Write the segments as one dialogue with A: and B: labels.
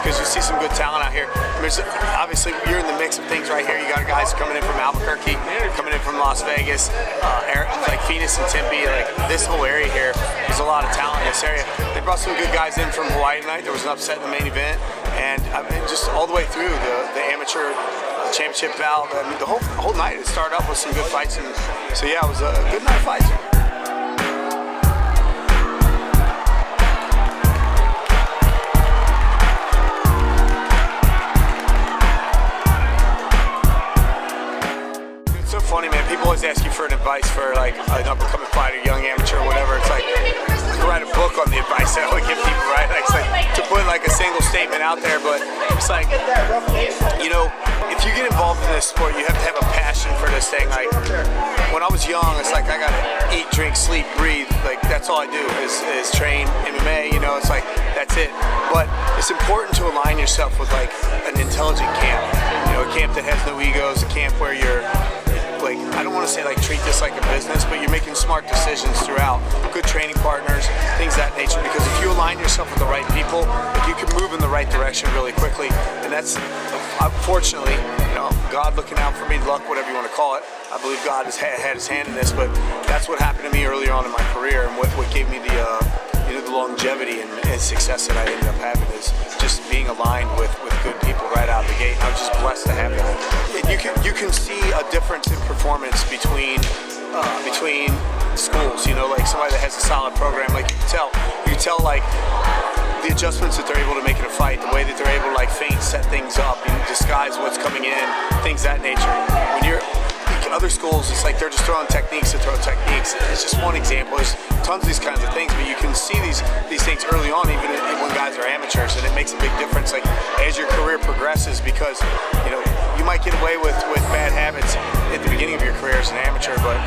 A: because you see some good talent out here. There's, obviously, you're in the mix of things right here. You got guys coming in from Albuquerque, coming in from Las Vegas, like Phoenix and Tempe. Like this whole area here, there's a lot of talent in this area. They brought some good guys in from Hawaii tonight. There was an upset in the main event, and I mean, just all the way through the amateur championship bout. I mean, the whole night it started up with some good fights, and so yeah, it was a good night of fights. It's so funny, man. People always ask you for an advice for like an up-and-coming fighter, young amateur, whatever. It's like I could write a book on the advice that I would give people, right? Like, it's like to put like a single statement out there, but it's like, you know, if you get involved in this sport, you have to have a passion for this thing. Like when I was young, it's like I gotta eat, drink, sleep, breathe. Like that's all I do is train MMA. You know, it's like that's it. But it's important to align yourself with like an intelligent camp. You know, a camp that has no egos, a camp where you're like, I don't want to say like treat this like a business, but you're making smart decisions throughout, good training partners, things of that nature, because if you align yourself with the right people, you can move in the right direction really quickly. And that's, unfortunately, you know, God looking out for me, luck, whatever you want to call it. I believe God has had his hand in this, but that's what happened to me earlier on in my career, and what gave me the you know, the longevity and success that I ended up having is just being aligned with good people right out of the gate. I was just blessed to have that. You can see a difference in performance between schools. You know, like somebody that has a solid program, like you can tell like the adjustments that they're able to make in a fight, the way that they're able to like feint, set things up, and disguise what's coming in, things of that nature. When you're other schools, it's like they're just throwing techniques to throw techniques. It's just one example. There's tons of these kinds of things, but you can see these things early on, even when guys are amateurs, and it makes a big difference. Like as your career progresses, because you know you might get away with bad habits at the beginning of your career as an amateur, but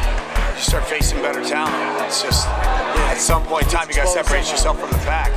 A: you start facing better talent. It's just at some point in time you got to separate yourself from the pack.